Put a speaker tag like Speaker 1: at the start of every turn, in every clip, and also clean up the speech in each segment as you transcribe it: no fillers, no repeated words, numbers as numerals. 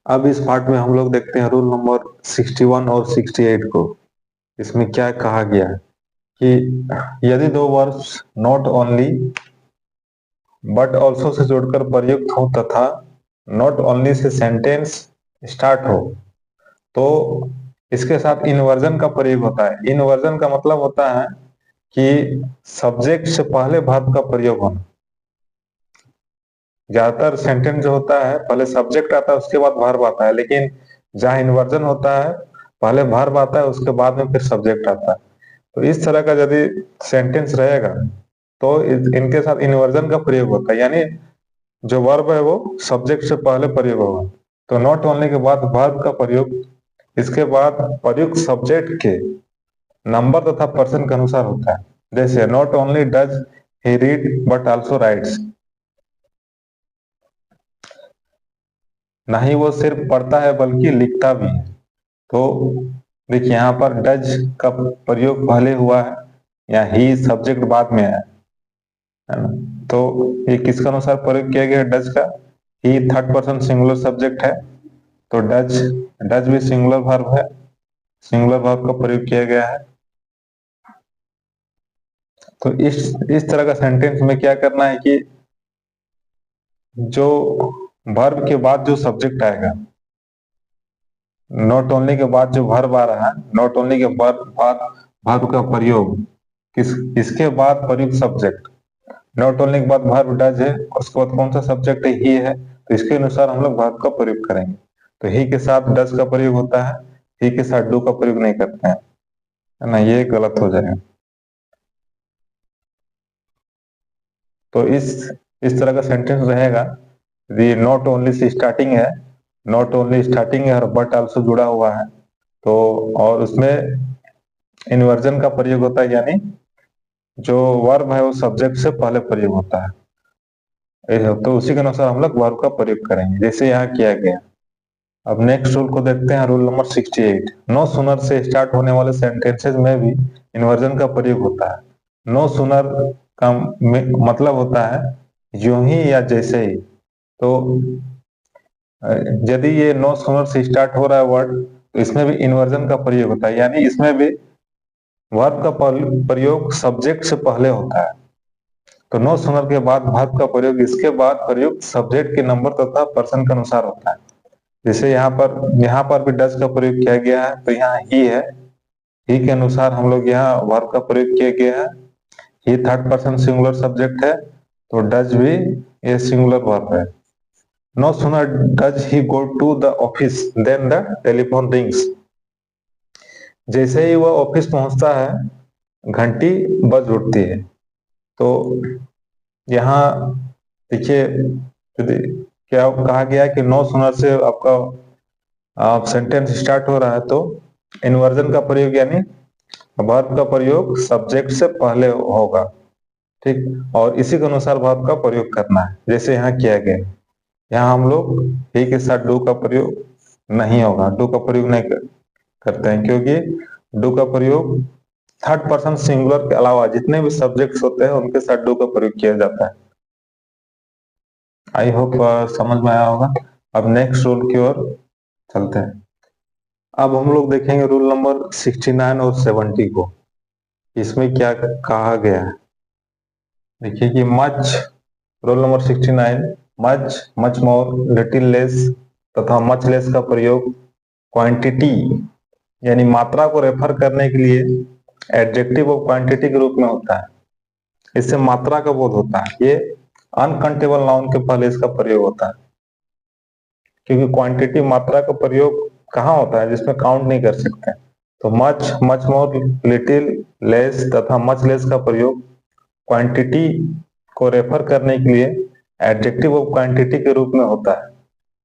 Speaker 1: अब इस पार्ट में हम लोग देखते हैं रूल नंबर 61 और 68 को। इसमें क्या कहा गया है कि यदि दो verbs not only but also say जोड़कर प्रयुक्त हो तथा not only say sentence start हो तो इसके साथ इन्वर्जन का प्रयोग होता है। इन्वर्जन का मतलब होता है कि सब्जेक्ट से पहले वर्ब का प्रयोग होना। ज्यादातर सेंटेंस जो होता है पहले सब्जेक्ट आता है उसके बाद वर्ब आता है, लेकिन जहाँ इन्वर्जन होता है पहले वर्ब आता है उसके बाद में फिर सब्जेक्ट आता है। तो इस तरह का यदि सेंटेंस रहेगा तो इनके साथ इन्वर्जन का प्रयोग होता है, यानी जो वर्ब है वो सब्जेक्ट से पहले प्रयोग होगा। तो नॉट ओनली के बाद वर्ब का प्रयोग, इसके बाद प्रयुक्त सब्जेक्ट के नंबर तथा पर्सन के अनुसार होता है। जैसे not only does he read but also rights, ना ही वो सिर्फ पढ़ता है बल्कि लिखता भी है। तो देखिए यहाँ पर डज का प्रयोग पहले हुआ है या ही सब्जेक्ट बाद में है ना। तो ये किसके अनुसार प्रयोग किया गया डज का? ही थर्ड पर्सन सिंगुलर सब्जेक्ट है, तो डज डज भी सिंगुलर वर्ब है, सिंगुलर वर्ब का प्रयोग किया गया है। तो इस तरह का सेंटेंस में क्या करना है कि जो वर्ब के बाद जो सब्जेक्ट आएगा, नॉट ओनली के बाद जो वर्ब आ रहा है, नॉट ओनली के बाद वर्ब का प्रयोग किसके बाद प्रयुक्त सब्जेक्ट। नॉट ओनली के बाद वर्ब डज है, उसके बाद कौन सा सब्जेक्ट है? ही है, तो इसके अनुसार हम लोग वर्ब का प्रयोग करेंगे। तो ही के साथ डज का प्रयोग होता है, ही के साथ डू का प्रयोग नहीं करते हैं, है ना, ये गलत हो जाएगा। तो इस तरह का सेंटेंस रहेगा। ये नॉट ओनली से स्टार्टिंग है, नॉट ओनली स्टार्टिंग है और बट आल्सो जुड़ा हुआ है, तो और उसमें इन्वर्जन का प्रयोग होता है, यानी जो वर्ब है वो सब्जेक्ट से पहले प्रयोग होता है। तो उसी के अनुसार हम लोग वर्ब का प्रयोग करेंगे जैसे यहाँ किया गया। अब नेक्स्ट रूल को देखते हैं, रूल नंबर 68। नो सुनर से स्टार्ट होने वाले सेंटेंसेस में भी इन्वर्जन का प्रयोग होता है। नो सुनर का मतलब होता है यूं ही या जैसे ही। तो यदि ये नो सुनर से स्टार्ट हो रहा है वर्ड तो इसमें भी इन्वर्जन का प्रयोग होता है, यानी इसमें भी वर्ब का प्रयोग सब्जेक्ट से पहले होता है। तो नो सुनर के बाद वर्ब का प्रयोग इसके बाद प्रयुक्त सब्जेक्ट के नंबर तथा पर्सन के अनुसार होता है। जैसे यहाँ पर भी डज का प्रयोग किया गया है, तो यहाँ ही है, ही के अनुसार हम लोग यहाँ वर्ब का प्रयोग किया गया है। He third person singular subject है, तो डज भी ये सिंगुलर वर्ब है। No sooner does he go to the office than the telephone rings. जैसे ही वह ऑफिस पहुंचता है घंटी बज उठती है। तो यहाँ देखिए क्या कहा गया है कि नो सुनर से आपका सेंटेंस स्टार्ट हो रहा है तो इन्वर्जन का प्रयोग यानी वर्ब का प्रयोग सब्जेक्ट से पहले होगा, ठीक, और इसी के अनुसार वर्ब का प्रयोग करना है जैसे यहाँ किया गया। यहाँ हम लोग ही के साथ डू का प्रयोग नहीं होगा, डू का प्रयोग नहीं करते हैं, क्योंकि डू का प्रयोग थर्ड पर्सन सिंगुलर के अलावा जितने भी सब्जेक्ट्स होते हैं उनके साथ डू का प्रयोग किया जाता है। आई होप समझ में आया होगा। अब नेक्स्ट रूल की ओर चलते हैं। अब हम लोग देखेंगे रूल नंबर 69 और 70 को। इसमें क्या कहा गया है देखिए कि much, rule number 69, much, much more, little less तथा मच लेस का प्रयोग क्वांटिटी यानी मात्रा को रेफर करने के लिए एडजेक्टिव ऑफ क्वांटिटी के रूप में होता है। इससे मात्रा का बोध होता है। ये अनकाउंटेबल नाउन के पहले इसका प्रयोग होता है, क्योंकि क्वांटिटी मात्रा का प्रयोग कहाँ होता है जिसमें काउंट नहीं कर सकते। तो much, much more, little less तथा मच लेस का प्रयोग क्वांटिटी को रेफर करने के लिए एडजेक्टिव ऑफ क्वांटिटी के रूप में होता है।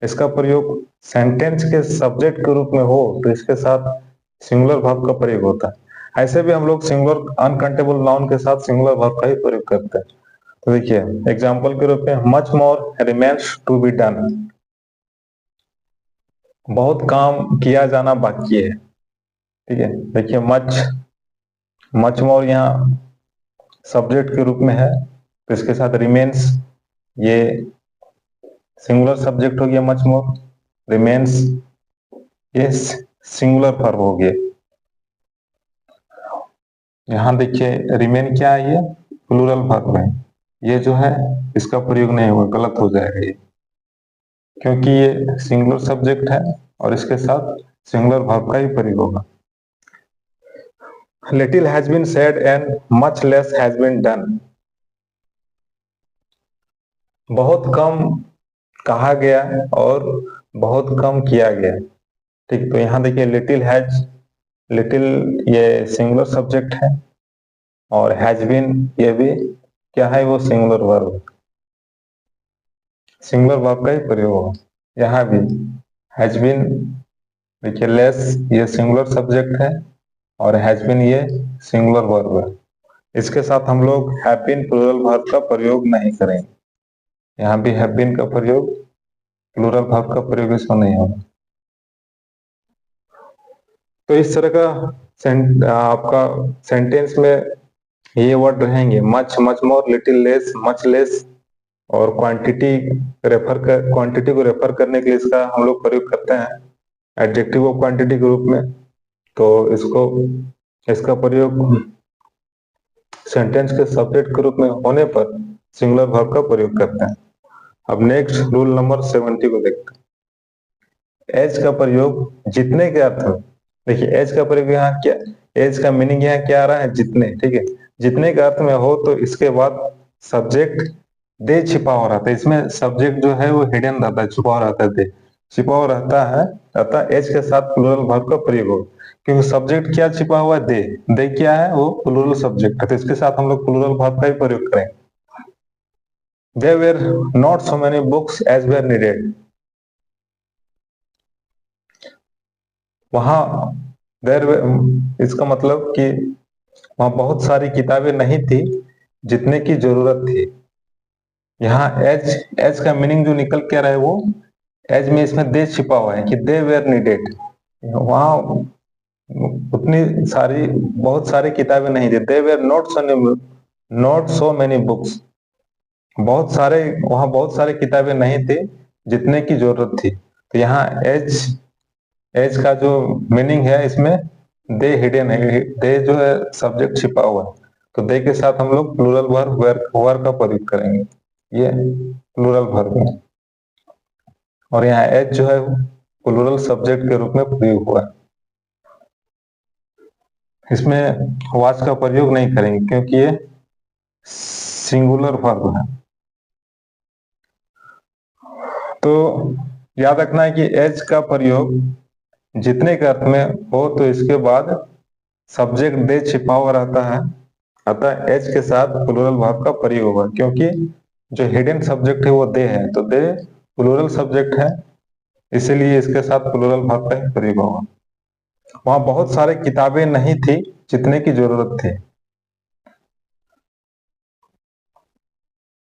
Speaker 1: इसका प्रयोग सेंटेंस के सब्जेक्ट के रूप में हो तो इसके साथ सिंगुलर वर्ब का प्रयोग होता है। ऐसे भी हम लोग सिंगुलर अनकाउंटेबल नाउन के साथ सिंगुलर वर्ब का ही प्रयोग करते हैं। तो देखिए एग्जाम्पल के रूप में much more remains to be done, बहुत काम किया जाना बाकी है, ठीक है। देखिए मच, मच मोर यहाँ सब्जेक्ट के रूप में है, तो इसके साथ रिमेन्स ये सिंगुलर सब्जेक्ट हो गया मच मोर, रिमेन्स, ये सिंगुलर वर्ब हो गया। यहाँ देखिए रिमेन क्या है, ये प्लूरल वर्ब है, ये जो है इसका प्रयोग नहीं होगा, गलत हो जाएगा ये, क्योंकि ये सिंगुलर सब्जेक्ट है और इसके साथ सिंगुलर वर्ब का ही प्रयोग होगा। Little has been said and much less has been done, बहुत कम कहा गया और बहुत कम किया गया। ठीक, तो यहाँ देखिए लिटिल हैज, लिटिल ये सिंगुलर सब्जेक्ट है और हैज बीन ये भी क्या है, वो सिंगुलर वर्ब, सिंगुलर वर्ब का ही प्रयोग होगा। यहाँ भी हैज बीन देखिए लेस ये सिंगुलर सब्जेक्ट है और हैज बीन ये सिंगुलर वर्ब है। इसके साथ हम लोग हैव बीन प्लूरल वर्ब का प्रयोग नहीं करेंगे। यहाँ भी हैव बीन का प्रयोग, प्लूरल वर्ब का प्रयोग इसमें नहीं होगा। तो इस तरह का आपका सेंटेंस में ये वर्ड रहेंगे, much, much more, little less, much less, और क्वांटिटी को रेफर करने के लिए इसका हम लोग प्रयोग करते हैं एडजेक्टिव ऑफ क्वांटिटी के रूप में। तो इसका प्रयोग सेंटेंस के सब्जेक्ट के रूप में होने पर सिंगुलर वर्ब का प्रयोग करते हैं। अब नेक्स्ट रूल नंबर 70 को देखते हैं। एज का प्रयोग जितने के अर्थ में, देखिए एज का प्रयोग यहाँ क्या, एज का मीनिंग यहाँ क्या आ रहा है, जितने। ठीक है, जितने के अर्थ में हो तो इसके बाद सब्जेक्ट दे छिपा हो रहता है, इसमें सब्जेक्ट जो है वो हिडन रहता है, छुपा रहता है, दे छिपा हो रहता है, अतः एज के साथ प्लूरल वर्ब का प्रयोग हो, क्योंकि सब्जेक्ट क्या छिपा हुआ है, दे क्या है, वो प्लूरल सब्जेक्ट है, तो इसके साथ हम लोग प्लूरल वर्ब का ही प्रयोग करें। There were not so many books as were needed. वहां इसका मतलब कि वहां बहुत सारी किताबें नहीं थी जितने की जरूरत थी। यहाँ एज का मीनिंग जो निकल के आ रहा है वो एज में इसमें दे छिपा हुआ है कि दे वेर नीडेड, वहां उतनी सारी बहुत सारी किताबें नहीं थी। They were not so many books, वहां बहुत सारे किताबें नहीं थी जितने की जरूरत थी। तो यहाँ एज का जो मीनिंग है इसमें दे हिडन है, दे जो है सब्जेक्ट छिपा हुआ है, तो दे के साथ हम लोग प्लूरल वर्ब वर का प्रयोग करेंगे, ये प्लूरल वर्ब है। और यहाँ एज जो है प्लूरल सब्जेक्ट के रूप में प्रयोग हुआ है, इसमें वाच का प्रयोग नहीं करेंगे क्योंकि ये सिंगुलर वर्ब है। तो याद रखना है कि एज का प्रयोग जितने के अर्थ में हो तो इसके बाद सब्जेक्ट दे छिपा हुआ रहता है, अतः एज के साथ प्लूरल वर्ब का प्रयोग होगा, क्योंकि जो हिडन सब्जेक्ट है वो दे है, तो दे प्लूरल सब्जेक्ट है, इसीलिए इसके साथ प्लूरल वर्ब का ही प्रयोग होगा। वहां बहुत सारे किताबें नहीं थी जितने की जरूरत थी।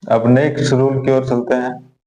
Speaker 1: अब नेक्स्ट रूल की ओर चलते हैं।